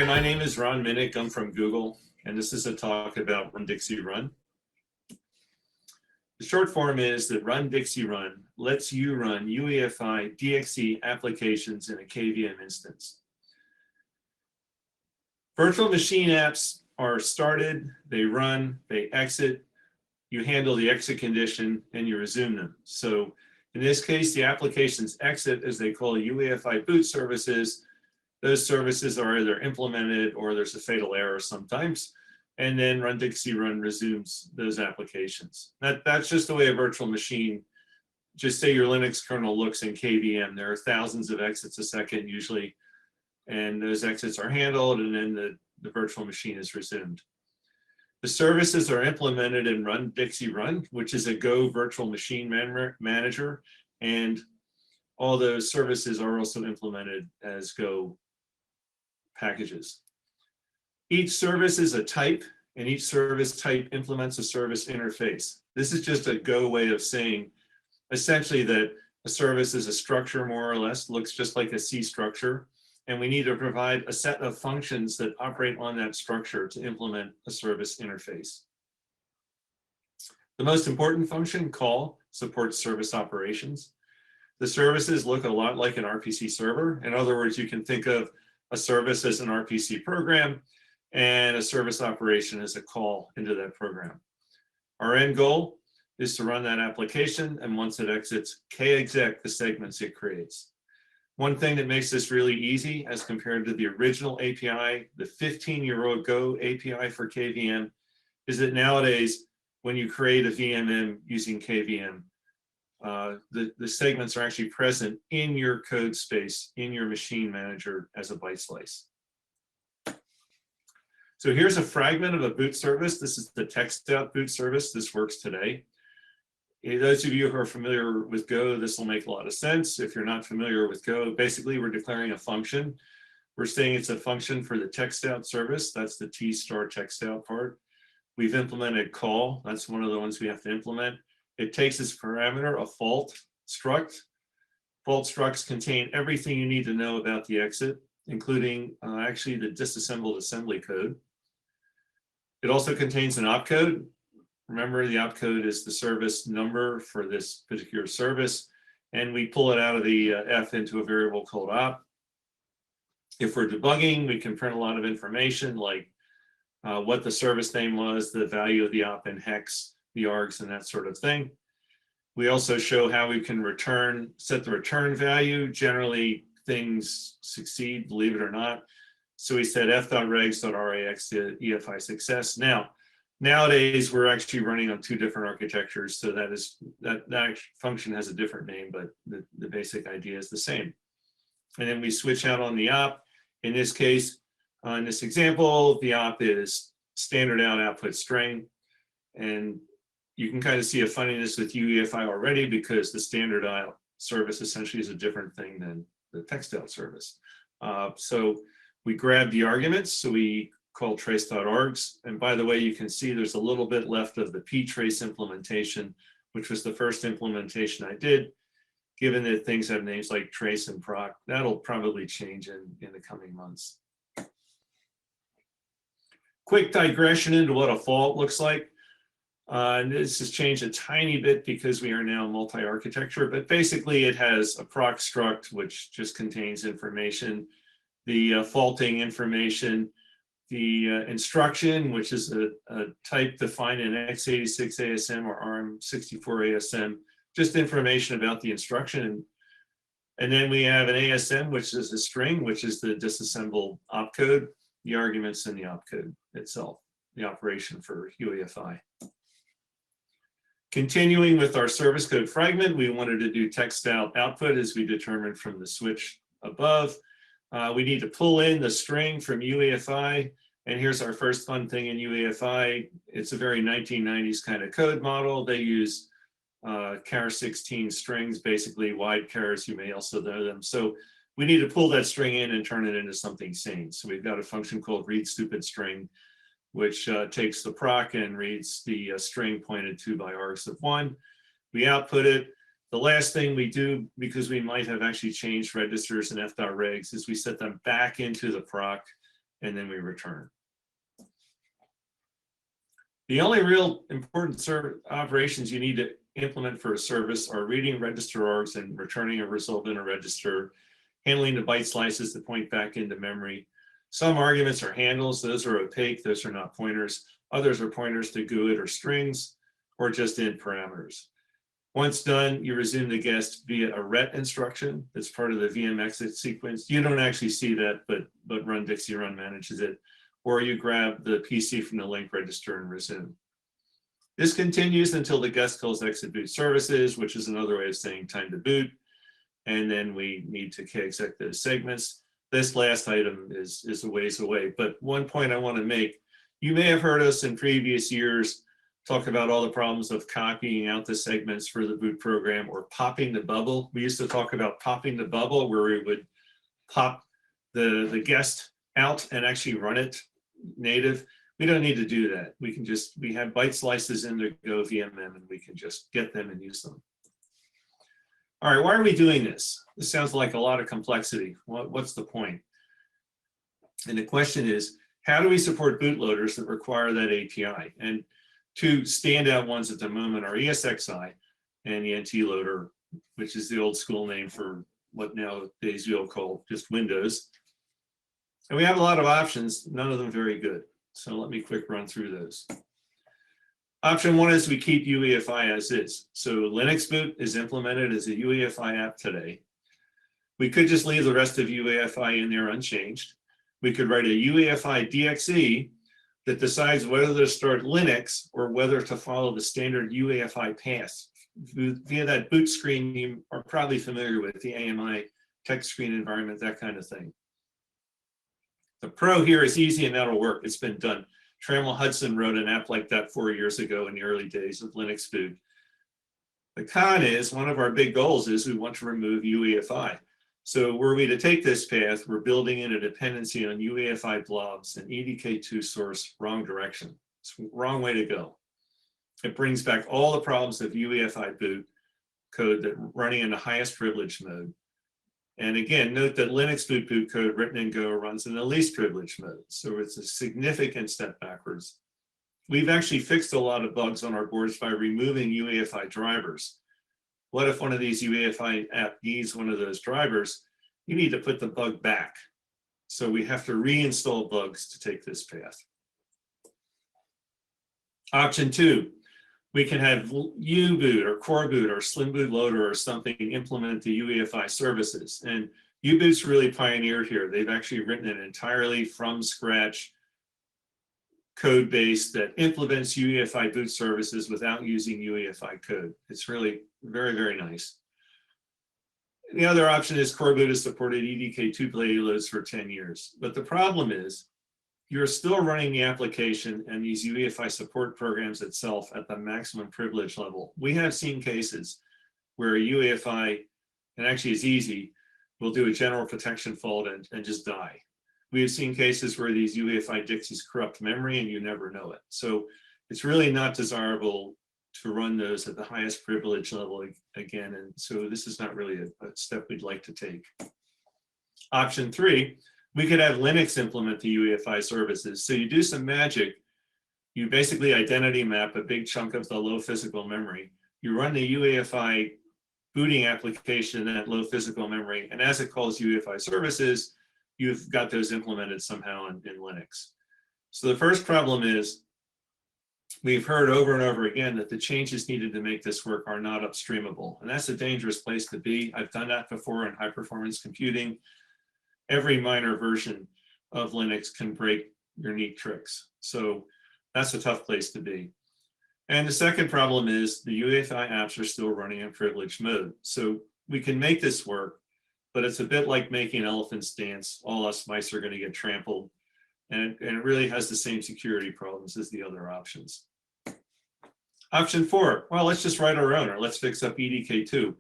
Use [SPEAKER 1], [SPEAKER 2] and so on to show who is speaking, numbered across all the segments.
[SPEAKER 1] Hi, my name is Ron Minnich. I'm from Google, and this is a talk about RunDXERun. The short form is that RunDXERun lets you run UEFI DXE applications in a KVM instance. Virtual machine apps are started, they run, they exit, you handle the exit condition, and you resume them. So in this case, the applications exit as they call UEFI boot services. Those services are either implemented or there's a fatal error sometimes, and then RunDXERun resumes those applications. That's just the way a virtual machine, just say your Linux kernel looks in KVM. There are thousands of exits a second usually, and those exits are handled, and then the virtual machine is resumed. The services are implemented in RunDXERun, which is a Go virtual machine manager, and all those services are also implemented as Go packages. Each service is a type, and each service type implements a service interface. This is just a Go way of saying essentially that a service is a structure, more or less, looks just like a C structure, and we need to provide a set of functions that operate on that structure to implement a service interface. The most important function, call, supports service operations. The services look a lot like an RPC server. In other words, you can think of a service as an RPC program and a service operation as a call into that program. Our end goal is to run that application, and once it exits, kexec the segments it creates. One thing that makes this really easy as compared to the original API, the 15-year-old Go API for KVM, is that nowadays when you create a VMM using KVM, the segments are actually present in your code space, in your machine manager as a byte slice. So here's a fragment of a boot service. This is the text out boot service. This works today. Those of you who are familiar with Go, this will make a lot of sense. If you're not familiar with Go, basically we're declaring a function. We're saying it's a function for the text out service. That's the T star text out part. We've implemented call. That's one of the ones we have to implement. It takes as parameter a fault struct. Fault structs contain everything you need to know about the exit, including actually the disassembled assembly code. It also contains an opcode. Remember, the opcode is the service number for this particular service, and we pull it out of the F into a variable called op. If we're debugging, we can print a lot of information like what the service name was, the value of the op in hex, the args, and that sort of thing. We also show how we can set the return value. Generally, things succeed, believe it or not. So we said f.regs.rax to EFI success. Nowadays, we're actually running on two different architectures, so that function has a different name, but the basic idea is the same. And then we switch out on the op. In this case, in this example, the op is standard out output string, and you can kind of see a funniness with UEFI already because the standard out service essentially is a different thing than the text out service. So we grab the arguments, so we call trace.args. And by the way, you can see there's a little bit left of the ptrace implementation, which was the first implementation I did. Given that things have names like trace and proc, that'll probably change in the coming months. Quick digression into what a fault looks like. And this has changed a tiny bit because we are now multi-architecture, but basically it has a proc struct, which just contains information, the faulting information, the instruction, which is a type defined in x86 ASM or ARM64 ASM, just information about the instruction. And then we have an ASM, which is a string, which is the disassembled opcode, the arguments in the opcode itself, the operation for UEFI. Continuing with our service code fragment, we wanted to do text out output as we determined from the switch above. We need to pull in the string from UEFI, and here's our first fun thing in UEFI. It's a very 1990s kind of code model. They use char 16 strings, basically wide chars, you may also know them. So we need to pull that string in and turn it into something sane. So we've got a function called read stupid string, which takes the proc and reads the string pointed to by args of 1. We output it. The last thing we do, because we might have actually changed registers in f.regs, is we set them back into the proc and then we return. The only real important operations you need to implement for a service are reading register args and returning a result in a register, handling the byte slices that point back into memory. Some arguments are handles, those are opaque, those are not pointers. Others are pointers to GUID or strings, or just int parameters. Once done, you resume the guest via a ret instruction that's part of the VM exit sequence. You don't actually see that, but RunDXERun manages it. Or you grab the PC from the link register and resume. This continues until the guest calls exit boot services, which is another way of saying time to boot. And then we need to exec those segments. This last item is a ways away. But one point I want to make, you may have heard us in previous years talk about all the problems of copying out the segments for the boot program or popping the bubble. We used to talk about popping the bubble, where we would pop the guest out and actually run it native. We don't need to do that. We have byte slices in the Go VMM, and we can just get them and use them. All right, why are we doing this? This sounds like a lot of complexity. What's the point? And the question is, how do we support bootloaders that require that API? And two standout ones at the moment are ESXi and the NT loader, which is the old school name for what nowadays we'll call just Windows. And we have a lot of options, none of them very good. So let me quick run through those. Option one is we keep UEFI as is. So Linux boot is implemented as a UEFI app today. We could just leave the rest of UEFI in there unchanged. We could write a UEFI DXE that decides whether to start Linux or whether to follow the standard UEFI path. Via that boot screen, you are probably familiar with the AMI text screen environment, that kind of thing. The pro here is easy and that'll work. It's been done. Trammell Hudson wrote an app like that 4 years ago in the early days of Linux boot. The con is, one of our big goals is we want to remove UEFI. So were we to take this path, we're building in a dependency on UEFI blobs and EDK2 source, wrong direction. It's the wrong way to go. It brings back all the problems of UEFI boot code that running in the highest privilege mode. And again, note that Linux boot code written in Go runs in the least privileged mode. So it's a significant step backwards. We've actually fixed a lot of bugs on our boards by removing UEFI drivers. What if one of these UEFI app needs one of those drivers? You need to put the bug back. So we have to reinstall bugs to take this path. Option two, we can have U-boot or core boot or slim boot loader or something implement the UEFI services. And U-boot's really pioneered here. They've actually written an entirely from scratch code base that implements UEFI boot services without using UEFI code. It's really very, very nice. The other option is core boot has supported EDK2 payloads for 10 years. But the problem is, you're still running the application and these UEFI support programs itself at the maximum privilege level. We have seen cases where UEFI, and actually it's easy, will do a general protection fault and just die. We have seen cases where these UEFI DXEs corrupt memory and you never know it. So it's really not desirable to run those at the highest privilege level again. And so this is not really a step we'd like to take. Option three, we could have Linux implement the UEFI services. So you do some magic. You basically identity map a big chunk of the low physical memory. You run the UEFI booting application in that low physical memory. And as it calls UEFI services, you've got those implemented somehow in Linux. So the first problem is, we've heard over and over again that the changes needed to make this work are not upstreamable. And that's a dangerous place to be. I've done that before in high performance computing. Every minor version of Linux can break your neat tricks. So that's a tough place to be. And the second problem is the UEFI apps are still running in privileged mode. So we can make this work, but it's a bit like making elephants dance. All us mice are going to get trampled. And it really has the same security problems as the other options. Option four, well, let's just write our own, or let's fix up EDK2.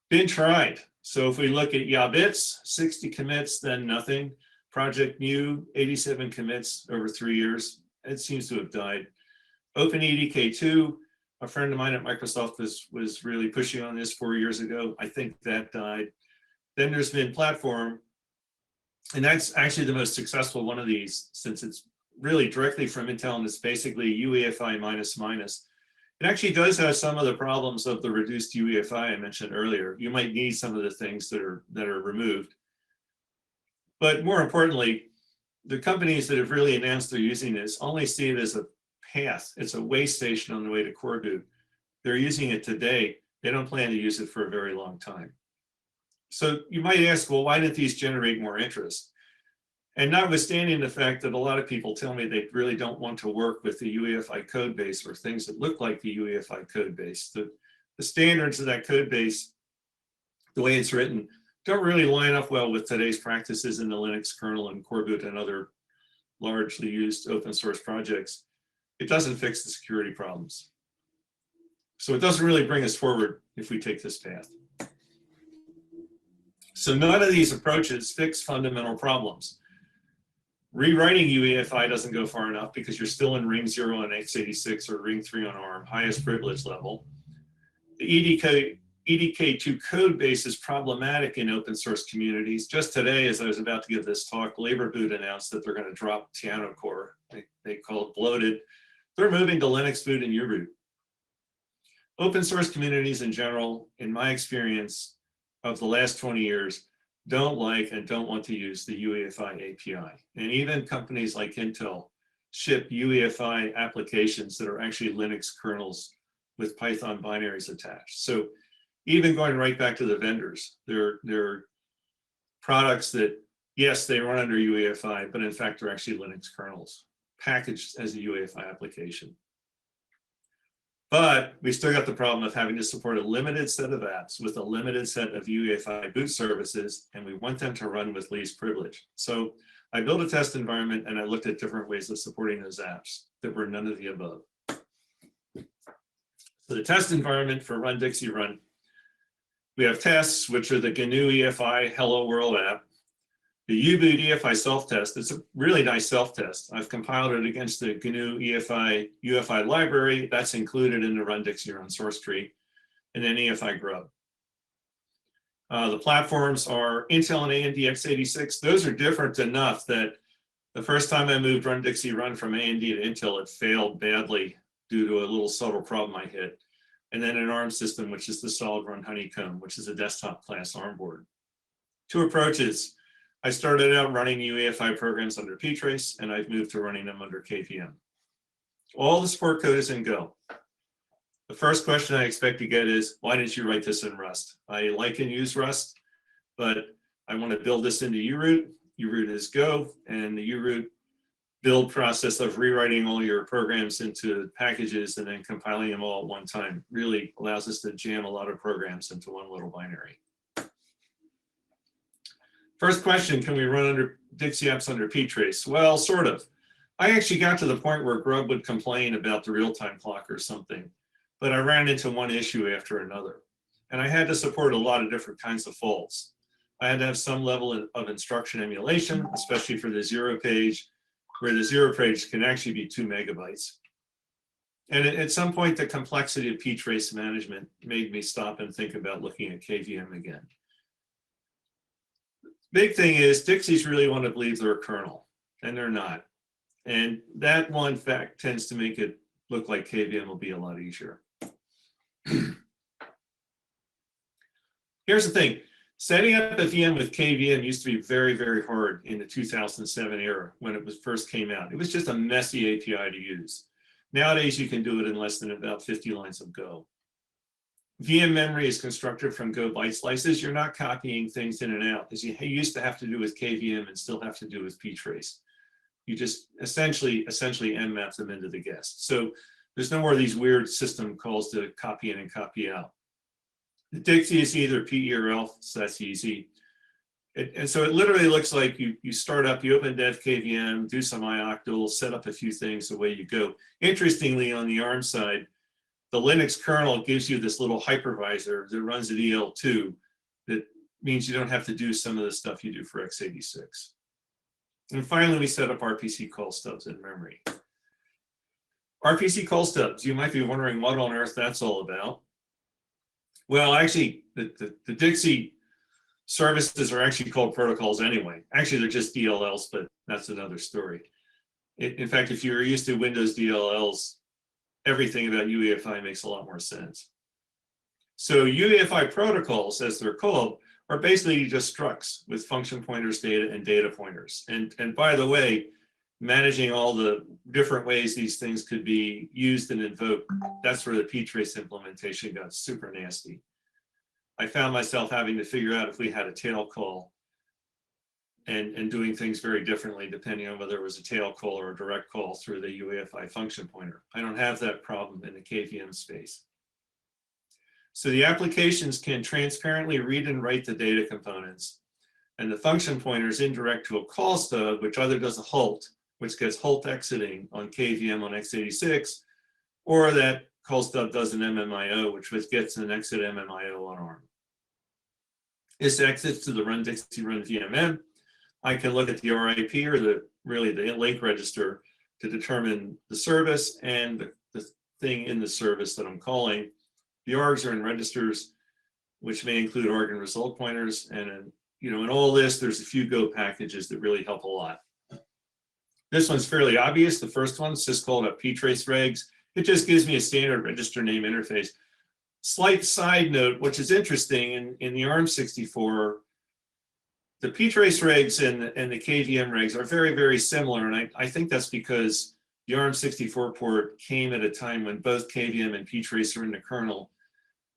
[SPEAKER 1] Been tried. So if we look at YaBits, 60 commits, then nothing. Project Mu, 87 commits over 3 years. It seems to have died. OpenEDK2, a friend of mine at Microsoft was really pushing on this 4 years ago. I think that died. Then there's been Platform, And that's actually the most successful one of these, since it's really directly from Intel and it's basically UEFI minus minus. It actually does have some of the problems of the reduced UEFI I mentioned earlier. You might need some of the things that are removed. But more importantly, the companies that have really announced they're using this only see it as a path. It's a way station on the way to core boot. They're using it today. They don't plan to use it for a very long time. So you might ask, well, why didn't these generate more interest? And notwithstanding the fact that a lot of people tell me they really don't want to work with the UEFI code base or things that look like the UEFI code base, the standards of that code base, the way it's written, don't really line up well with today's practices in the Linux kernel and core boot and other largely used open source projects. It doesn't fix the security problems. So it doesn't really bring us forward if we take this path. So none of these approaches fix fundamental problems. Rewriting UEFI doesn't go far enough because you're still in ring 0 on x86 or ring 3 on ARM, highest privilege level. The EDK2 code base is problematic in open source communities. Just today, as I was about to give this talk, Labor Boot announced that they're going to drop Tiano Core. They call it bloated. They're moving to Linux boot and uroot. Open source communities in general, in my experience of the last 20 years, don't like and don't want to use the UEFI API. And even companies like Intel ship UEFI applications that are actually Linux kernels with Python binaries attached. So even going right back to the vendors, they're products that, yes, they run under UEFI, but in fact, they're actually Linux kernels packaged as a UEFI application. But we still got the problem of having to support a limited set of apps with a limited set of UEFI boot services, and we want them to run with least privilege. So I built a test environment and I looked at different ways of supporting those apps that were none of the above. So the test environment for RunDXERun, we have tests, which are the GNU EFI Hello World app, the U-boot EFI self-test. It's a really nice self-test. I've compiled it against the GNU EFI UEFI library. That's included in the RunDXERun source tree, and then EFI grub. The platforms are Intel and AMD x86. Those are different enough that the first time I moved RunDXERun from AMD to Intel, it failed badly due to a little subtle problem I hit. And then an ARM system, which is the Solid Run Honeycomb, which is a desktop class ARM board. Two approaches. I started out running UEFI programs under ptrace, and I've moved to running them under KVM. All the support code is in Go. The first question I expect to get is, why didn't you write this in Rust? I like and use Rust, but I want to build this into uroot. Uroot is Go, and the uroot build process of rewriting all your programs into packages and then compiling them all at one time really allows us to jam a lot of programs into one little binary. First question, can we run under Dixie apps under ptrace? Well, sort of. I actually got to the point where Grub would complain about the real-time clock or something, but I ran into one issue after another. And I had to support a lot of different kinds of faults. I had to have some level of instruction emulation, especially for the 0 page, where the 0 page can actually be 2 megabytes. And at some point, the complexity of ptrace management made me stop and think about looking at KVM again. Big thing is Dixies really want to believe they're a kernel, and they're not. And that one fact tends to make it look like KVM will be a lot easier. Here's the thing. Setting up a VM with KVM used to be very, very hard in the 2007 era when it first came out. It was just a messy API to use. Nowadays, you can do it in less than about 50 lines of Go. VM memory is constructed from Go byte slices. You're not copying things in and out, as you used to have to do with KVM and still have to do with ptrace. You just essentially nmap them into the guest. So there's no more of these weird system calls to copy in and copy out. The Dixie is either PE or ELF, so that's easy. And so it literally looks like you start up, you open dev KVM, do some ioctl, set up a few things, away you go. Interestingly, on the ARM side, the Linux kernel gives you this little hypervisor that runs at EL2 that means you don't have to do some of the stuff you do for x86. And finally, we set up RPC call stubs in memory. RPC call stubs, you might be wondering what on earth that's all about. Well, actually, the Dixie services are actually called protocols anyway. Actually, they're just DLLs, but that's another story. In fact, if you're used to Windows DLLs, everything about UEFI makes a lot more sense. So UEFI protocols, as they're called, are basically just structs with function pointers, data, and data pointers. And by the way, managing all the different ways these things could be used and invoked, that's where the ptrace implementation got super nasty. I found myself having to figure out if we had a tail call and doing things very differently depending on whether it was a tail call or a direct call through the UEFI function pointer. I don't have that problem in the KVM space. So the applications can transparently read and write the data components, and the function pointer is indirect to a call stub, which either does a halt, which gets halt exiting on KVM on x86, or that call stub does an MMIO, which gets an exit MMIO on ARM. This exits to the RunDXERun VMM. I can look at the RIP, or the link register, to determine the service and the thing in the service that I'm calling. The args are in registers, which may include arg and result pointers. And in all this, there's a few Go packages that really help a lot. This one's fairly obvious. The first one, syscall ptrace regs. It just gives me a standard register name interface. Slight side note, which is interesting, in the ARM64, the ptrace regs and the KVM regs are very, very similar. And I think that's because the ARM64 port came at a time when both KVM and ptrace are in the kernel,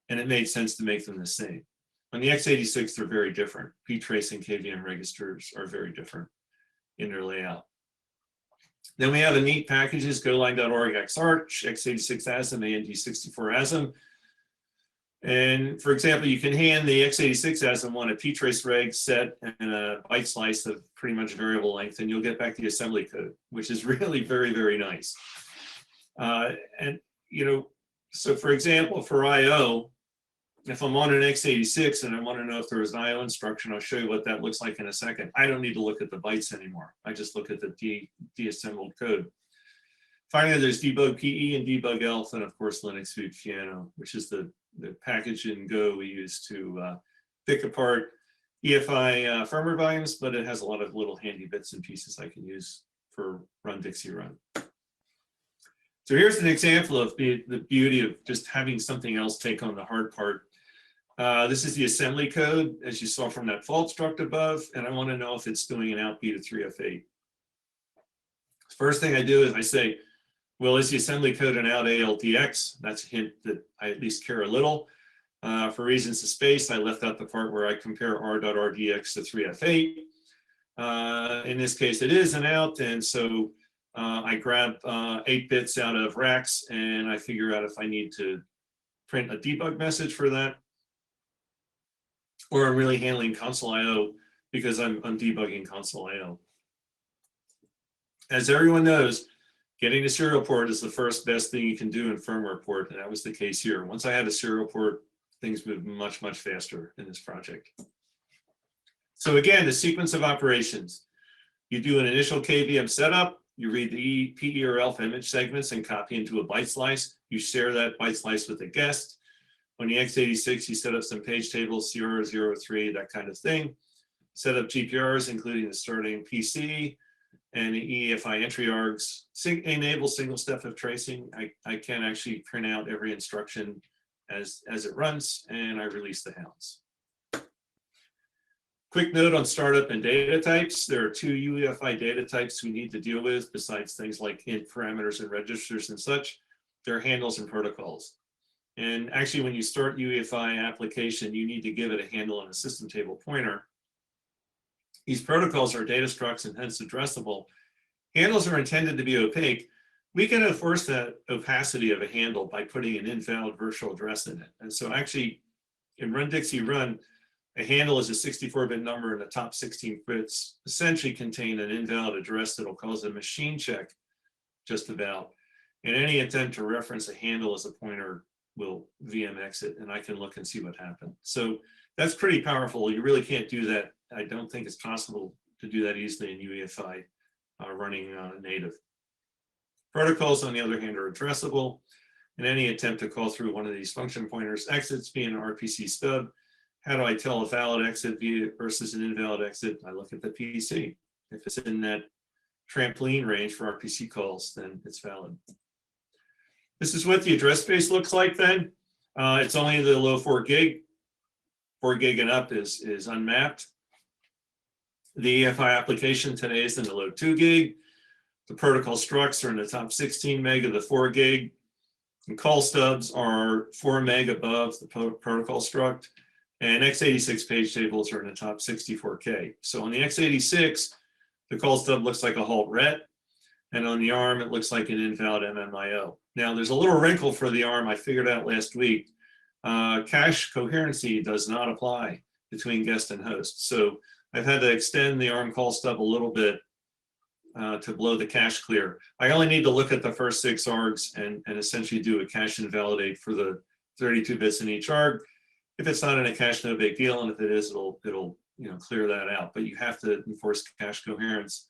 [SPEAKER 1] and it made sense to make them the same. On the x86, they're very different. Ptrace and KVM registers are very different in their layout. Then we have the neat packages, golang.org xarch, x86 ASM, AND64 ASM. And for example, you can hand the x86 ASM one a ptrace reg set and a byte slice of pretty much variable length, and you'll get back the assembly code, which is really very, very nice. So for example, for I/O, if I'm on an x86 and I want to know if there was an I/O instruction, I'll show you what that looks like in a second. I don't need to look at the bytes anymore. I just look at the deassembled code. Finally, there's debug PE and debug ELF, and of course, Linux boot piano, which is the package in Go we use to pick apart EFI firmware volumes, but it has a lot of little handy bits and pieces I can use for RunDXERun. So here's an example of the beauty of just having something else take on the hard part. This is the assembly code, as you saw from that fault struct above, and I want to know if it's doing an outbeat of 3F8. First thing I do is I say, well, is the assembly code an out ALDX? That's a hint that I at least care a little. For reasons of space, I left out the part where I compare r.rdx to 3F8. In this case, it is an out, and so I grab 8 bits out of racks, and I figure out if I need to print a debug message for that, or I'm really handling console I/O because I'm debugging console I/O. As everyone knows, getting a serial port is the first best thing you can do in firmware port, and that was the case here. Once I had a serial port, things moved much, much faster in this project. So again, the sequence of operations. You do an initial KVM setup, you read the PE or ELF image segments and copy into a byte slice. You share that byte slice with a guest. On the x86, you set up some page tables, 0, 0, 3, that kind of thing. Set up GPRs, including the starting PC, and the EFI entry args. Enable single step of tracing. I can actually print out every instruction as it runs, and I release the hounds. Quick note on startup and data types. There are 2 UEFI data types we need to deal with, besides things like int parameters and registers and such. There are handles and protocols. And actually, when you start UEFI application, you need to give it a handle and a system table pointer. These protocols are data structs and hence addressable. Handles are intended to be opaque. We can enforce that opacity of a handle by putting an invalid virtual address in it. And so actually, in RunDXERun, a handle is a 64-bit number, and the top 16 bits essentially contain an invalid address that will cause a machine check just about. And any attempt to reference a handle as a pointer will VM exit, and I can look and see what happened. So that's pretty powerful. You really can't do that. I don't think it's possible to do that easily in UEFI running native. Protocols, on the other hand, are addressable, and any attempt to call through one of these function pointers exits being an RPC stub How do I tell a valid exit versus an invalid exit? I look at the PC. If it's in that trampoline range for RPC calls, then it's valid. This is what the address space looks like then. It's only the low 4 gig. 4 gig and up is unmapped. The EFI application today is in the low 2 gig. The protocol structs are in the top 16 meg of the 4 gig. And call stubs are 4 meg above the protocol struct. And x86 page tables are in the top 64K. So on the x86, the call stub looks like a halt ret. And on the ARM, it looks like an invalid MMIO. Now, there's a little wrinkle for the ARM I figured out last week. Cache coherency does not apply between guest and host. So I've had to extend the ARM call stub a little bit to blow the cache clear. I only need to look at the first 6 args and essentially do a cache invalidate for the 32 bits in each arg. If it's not in a cache, no big deal, and if it is, it'll clear that out. But you have to enforce cache coherence,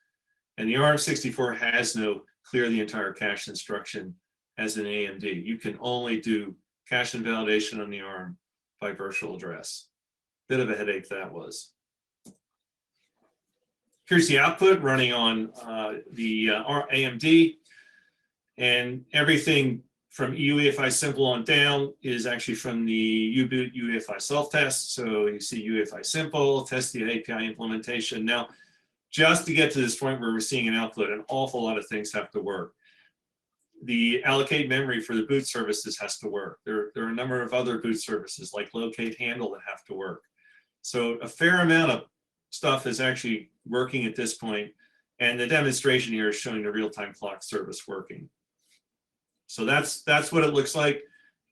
[SPEAKER 1] and the ARM64 has no clear the entire cache instruction as an AMD. You can only do cache invalidation on the ARM by virtual address. Bit of a headache that was. Here's the output running on the AMD, and everything from UEFI simple on down is actually from the U-boot UEFI self-test. So you see UEFI simple, test the API implementation. Now, just to get to this point where we're seeing an output, an awful lot of things have to work. The allocate memory for the boot services has to work. There are a number of other boot services like locate handle that have to work. So a fair amount of stuff is actually working at this point, and the demonstration here is showing the real-time clock service working. So that's what it looks like.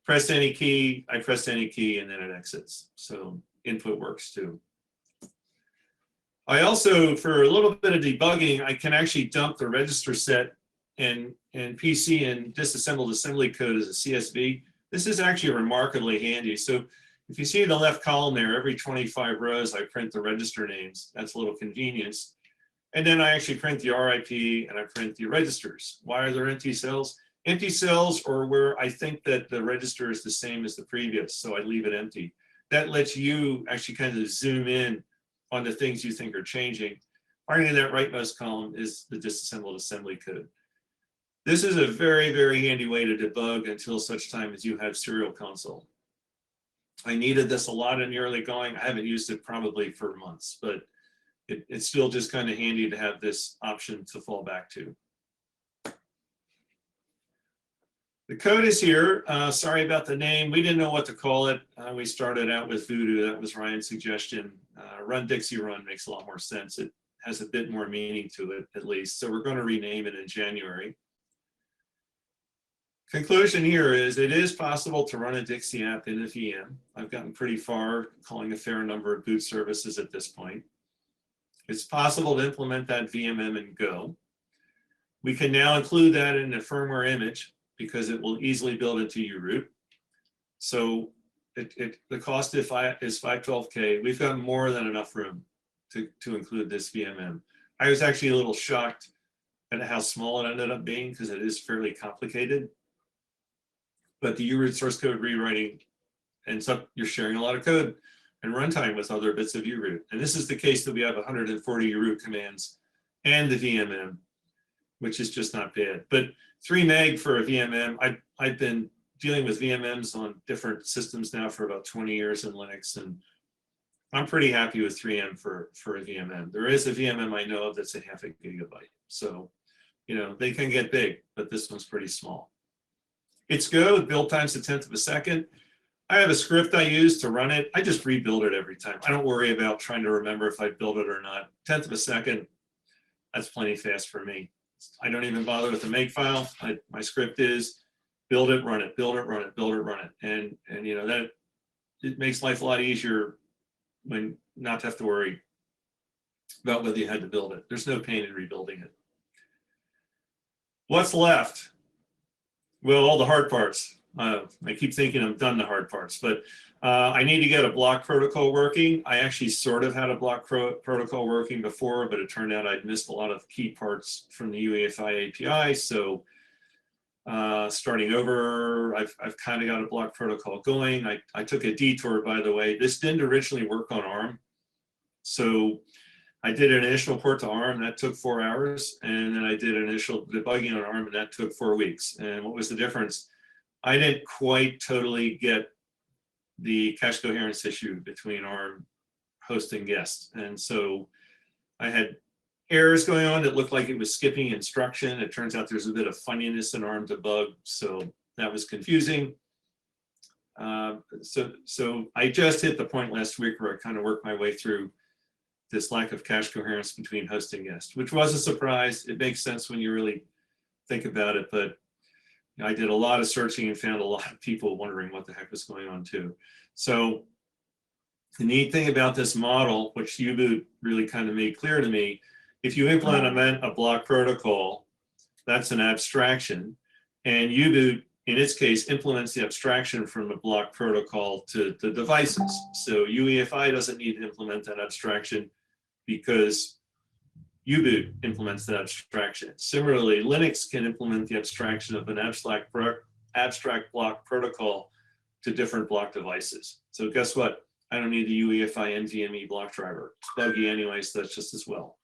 [SPEAKER 1] Press any key, I press any key, and then it exits. So input works too. I also, for a little bit of debugging, I can actually dump the register set and PC and disassembled assembly code as a CSV. This is actually remarkably handy. So if you see the left column there, every 25 rows, I print the register names. That's a little convenience. And then I actually print the RIP and I print the registers. Why are there empty cells? Empty cells are where I think that the register is the same as the previous, so I leave it empty. That lets you actually kind of zoom in on the things you think are changing. Finally, that rightmost column is the disassembled assembly code. This is a very, very handy way to debug until such time as you have serial console. I needed this a lot in the early going. I haven't used it probably for months, but it's still just kind of handy to have this option to fall back to. The code is here. Sorry about the name. We didn't know what to call it. We started out with Voodoo. That was Ryan's suggestion. RunDXERun makes a lot more sense. It has a bit more meaning to it, at least. So we're going to rename it in January. Conclusion here is it is possible to run a DXE app in a VM. I've gotten pretty far, calling a fair number of boot services at this point. It's possible to implement that VMM in Go. We can now include that in a firmware image because it will easily build into uroot. So the cost is 512K. We've got more than enough room to include this VMM. I was actually a little shocked at how small it ended up being because it is fairly complicated. But the uroot source code rewriting ends up, you're sharing a lot of code and runtime with other bits of uroot. And this is the case that we have 140 uroot commands and the VMM, which is just not bad. But 3 meg for a VMM, I've been dealing with VMMs on different systems now for about 20 years in Linux, and I'm pretty happy with 3M for a VMM. There is a VMM I know of that's a half a gigabyte. So, they can get big, but this one's pretty small. It's Go, build time's 1/10 of a second. I have a script I use to run it. I just rebuild it every time. I don't worry about trying to remember if I built it or not. 1/10 of a second, that's plenty fast for me. I don't even bother with the makefile. My script is build it, run it, build it, run it, build it, run it. And that it makes life a lot easier when not to have to worry about whether you had to build it. There's no pain in rebuilding it. What's left? Well, all the hard parts. I keep thinking I've done the hard parts, but I need to get a block protocol working. I actually sort of had a block protocol working before, but it turned out I'd missed a lot of key parts from the UEFI API. So starting over. I've kind of got a block protocol going. I took a detour, by the way. This didn't originally work on ARM. So I did an initial port to ARM, that took 4 hours. And then I did an initial debugging on ARM, and that took 4 weeks. And what was the difference? I didn't quite totally get the cache coherence issue between ARM host and guest. And so I had errors going on that looked like it was skipping instruction. It turns out there's a bit of funniness in ARM debug, so that was confusing. So I just hit the point last week where I kind of worked my way through this lack of cache coherence between host and guest, which was a surprise. It makes sense when you really think about it, but I did a lot of searching and found a lot of people wondering what the heck was going on too. So the neat thing about this model, which U-Boot really kind of made clear to me, if you implement a block protocol, that's an abstraction, and U-Boot, in its case, implements the abstraction from the block protocol to the devices. So UEFI doesn't need to implement that abstraction because U-Boot implements that abstraction. Similarly, Linux can implement the abstraction of an abstract block protocol to different block devices. So guess what? I don't need the UEFI NVMe block driver. It's buggy anyway, so that's just as well.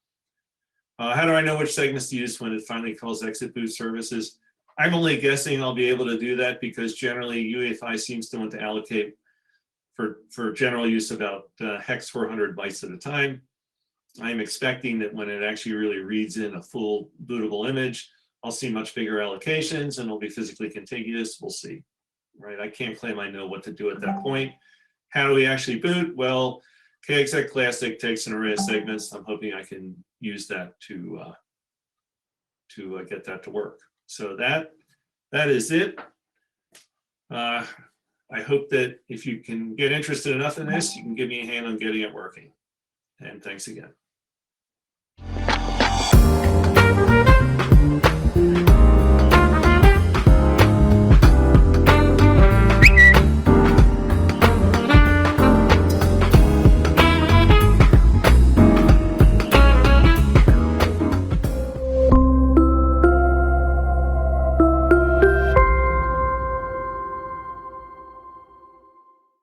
[SPEAKER 1] How do I know which segments to use when it finally calls exit boot services? I'm only guessing I'll be able to do that because generally UEFI seems to want to allocate for general use about hex 400 bytes at a time. I'm expecting that when it actually really reads in a full bootable image, I'll see much bigger allocations and it'll be physically contiguous. We'll see, right? I can't claim I know what to do at that point. How do we actually boot? Well, KExec Classic takes an array of segments. I'm hoping I can use that to get that to work. So that is it. I hope that if you can get interested enough in this, you can give me a hand on getting it working. And thanks again.